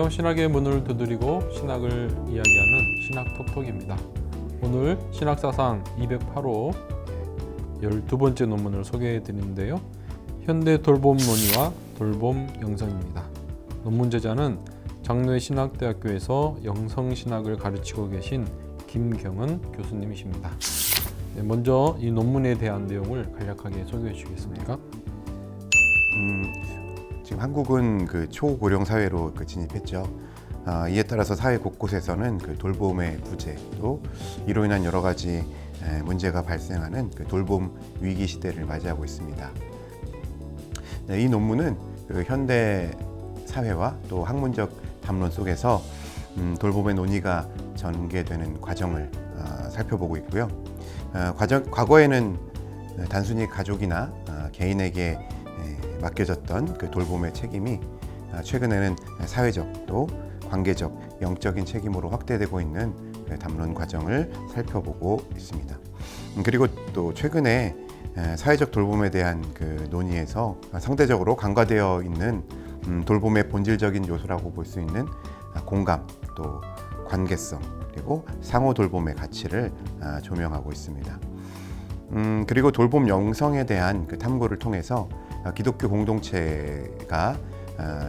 안녕하세요. 신학의 문을 두드리고 신학을 이야기하는 신학톡톡입니다. 오늘 신학사상 208호 12번째 논문을 소개해 드리는데요. 현대 돌봄 논의와 돌봄 영성입니다. 논문 제자는 장로신학대학교에서 영성신학을 가르치고 계신 김경은 교수님이십니다. 먼저 이 논문에 대한 내용을 간략하게 소개해 주시겠습니까? 지금 한국은 초고령 사회로 진입했죠. 이에 따라서 사회 곳곳에서는 돌봄의 부재, 또 이로 인한 여러 가지 문제가 발생하는 돌봄 위기 시대를 맞이하고 있습니다. 이 논문은 현대 사회와 또 학문적 담론 속에서 돌봄의 논의가 전개되는 과정을 살펴보고 있고요. 과거에는 단순히 가족이나 개인에게 맡겨졌던 돌봄의 책임이 최근에는 사회적 또 관계적, 영적인 책임으로 확대되고 있는 담론 과정을 살펴보고 있습니다. 그리고 또 최근에 사회적 돌봄에 대한 논의에서 상대적으로 간과되어 있는 돌봄의 본질적인 요소라고 볼 수 있는 공감, 또 관계성, 그리고 상호 돌봄의 가치를 조명하고 있습니다. 그리고 돌봄 영성에 대한 탐구를 통해서 기독교 공동체가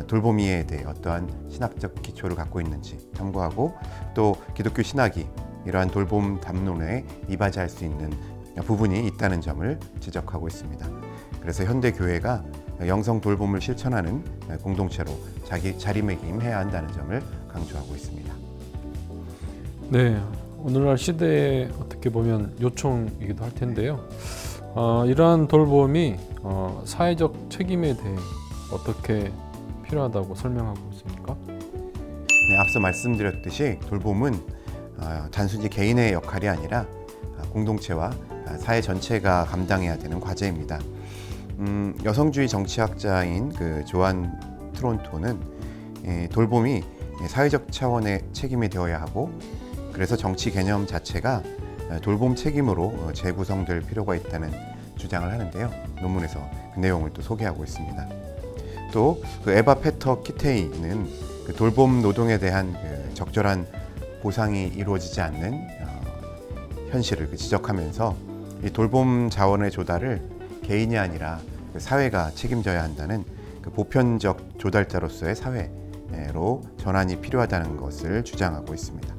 돌봄이에 대해 어떠한 신학적 기초를 갖고 있는지 탐구하고, 또 기독교 신학이 이러한 돌봄 담론에 이바지할 수 있는 부분이 있다는 점을 지적하고 있습니다. 그래서 현대 교회가 영성 돌봄을 실천하는 공동체로 자기 자리매김해야 한다는 점을 강조하고 있습니다. 네, 오늘날 시대에 어떻게 보면 요청이기도 할 텐데요. 이러한 돌봄이 사회적 책임에 대해 어떻게 필요하다고 설명하고 있습니까? 네, 앞서 말씀드렸듯이 돌봄은 단순히 개인의 역할이 아니라 공동체와 사회 전체가 감당해야 되는 과제입니다. 여성주의 정치학자인 조안 트론토는 돌봄이 사회적 차원의 책임이 되어야 하고, 그래서 정치 개념 자체가 돌봄 책임으로 재구성될 필요가 있다는 주장을 하는데요. 논문에서 그 내용을 또 소개하고 있습니다. 또 에바 페터 키테이는 돌봄 노동에 대한 적절한 보상이 이루어지지 않는 현실을 지적하면서 이 돌봄 자원의 조달을 개인이 아니라 사회가 책임져야 한다는 보편적 조달자로서의 사회로 전환이 필요하다는 것을 주장하고 있습니다.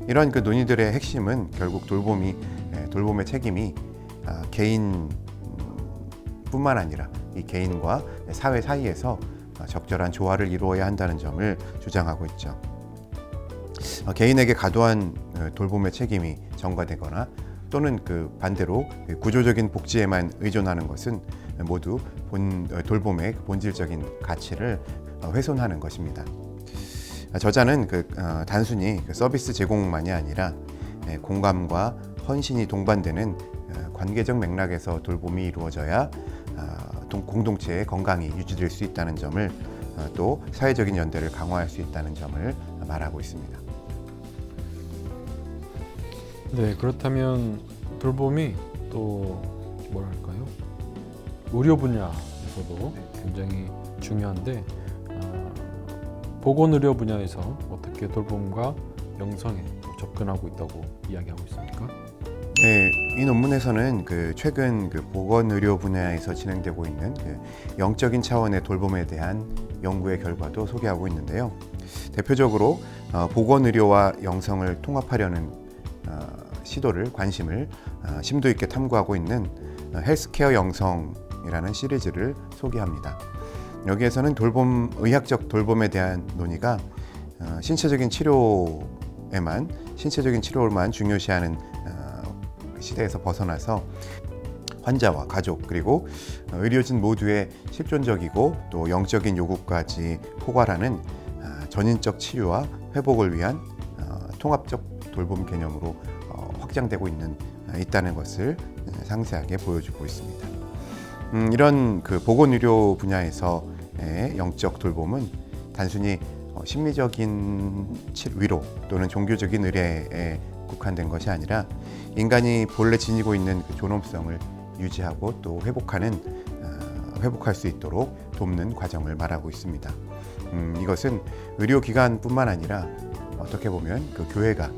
이런 논의들의 핵심은 결국 돌봄의 책임이 개인뿐만 아니라 이 개인과 사회 사이에서 적절한 조화를 이루어야 한다는 점을 주장하고 있죠. 개인에게 과도한 돌봄의 책임이 전가되거나 또는 반대로 구조적인 복지에만 의존하는 것은 모두 돌봄의 본질적인 가치를 훼손하는 것입니다. 저자는 단순히 서비스 제공만이 아니라 공감과 헌신이 동반되는 관계적 맥락에서 돌봄이 이루어져야 공동체의 건강이 유지될 수 있다는 점을, 또 사회적인 연대를 강화할 수 있다는 점을 말하고 있습니다. 네, 그렇다면 돌봄이 또 뭐랄까요? 의료 분야에서도 굉장히 중요한데, 보건의료 분야에서 어떻게 돌봄과 영성에 접근하고 있다고 이야기하고 있습니까? 네, 이 논문에서는 최근 보건의료 분야에서 진행되고 있는 영적인 차원의 돌봄에 대한 연구의 결과도 소개하고 있는데요. 대표적으로 보건의료와 영성을 통합하려는 관심을 심도 있게 탐구하고 있는 헬스케어 영성이라는 시리즈를 소개합니다. 여기에서는 의학적 돌봄에 대한 논의가 신체적인 치료만 중요시하는 시대에서 벗어나서 환자와 가족, 그리고 의료진 모두의 실존적이고 또 영적인 요구까지 포괄하는 전인적 치유와 회복을 위한 통합적 돌봄 개념으로 확장되고 있다는 것을 상세하게 보여주고 있습니다. 이런 보건의료 분야에서의 영적 돌봄은 단순히 심리적인 위로 또는 종교적인 의례에 국한된 것이 아니라 인간이 본래 지니고 있는 존엄성을 유지하고 또 회복할 수 있도록 돕는 과정을 말하고 있습니다. 이것은 의료기관뿐만 아니라 어떻게 보면 그 교회가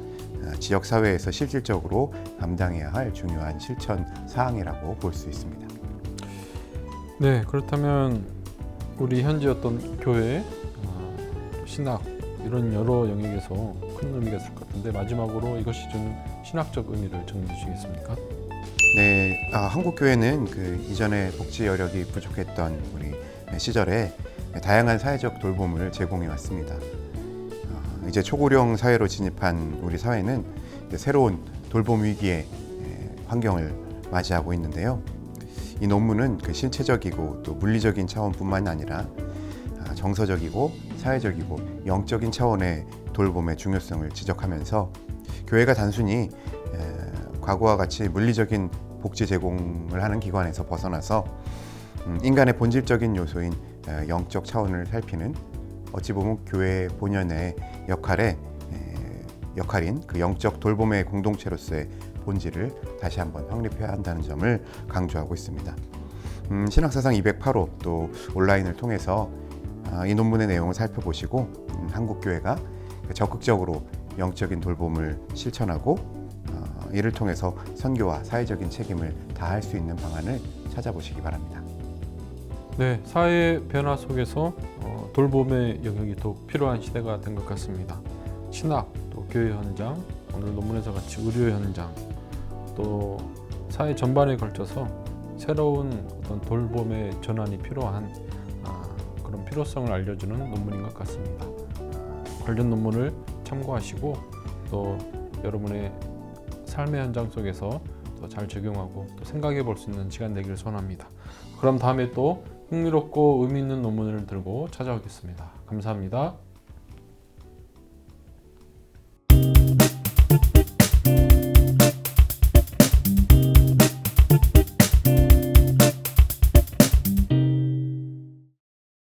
지역 사회에서 실질적으로 감당해야 할 중요한 실천 사항이라고 볼 수 있습니다. 네, 그렇다면 우리 현지 어떤 교회, 신학 이런 여러 영역에서 큰 의미가 있을 것 같은데 마지막으로 이것이 주는 신학적 의미를 정리해 주시겠습니까? 네, 한국 교회는 그 이전에 복지 여력이 부족했던 우리 시절에 다양한 사회적 돌봄을 제공해 왔습니다. 이제 초고령 사회로 진입한 우리 사회는 새로운 돌봄 위기의 환경을 맞이하고 있는데요. 이 논문은 그 신체적이고 또 물리적인 차원뿐만 아니라 정서적이고 사회적이고 영적인 차원의 돌봄의 중요성을 지적하면서 교회가 단순히 과거와 같이 물리적인 복지 제공을 하는 기관에서 벗어나서 인간의 본질적인 요소인 영적 차원을 살피는 어찌 보면 교회 본연의 역할인 그 영적 돌봄의 공동체로서의 본질을 다시 한번 확립해야 한다는 점을 강조하고 있습니다. 신학사상 208호 또 온라인을 통해서 이 논문의 내용을 살펴보시고 한국 교회가 적극적으로 영적인 돌봄을 실천하고 이를 통해서 선교와 사회적인 책임을 다할 수 있는 방안을 찾아보시기 바랍니다. 네, 사회 변화 속에서 돌봄의 영역이 더욱 필요한 시대가 된 것 같습니다. 신학, 또 교회 현장, 오늘 논문에서 같이 의료 현장, 또 사회 전반에 걸쳐서 새로운 어떤 돌봄의 전환이 필요한 그런 필요성을 알려주는 논문인 것 같습니다. 관련 논문을 참고하시고 또 여러분의 삶의 현장 속에서 또 잘 적용하고 또 생각해 볼 수 있는 시간 되기를 소원합니다. 그럼 다음에 또 흥미롭고 의미 있는 논문을 들고 찾아오겠습니다. 감사합니다.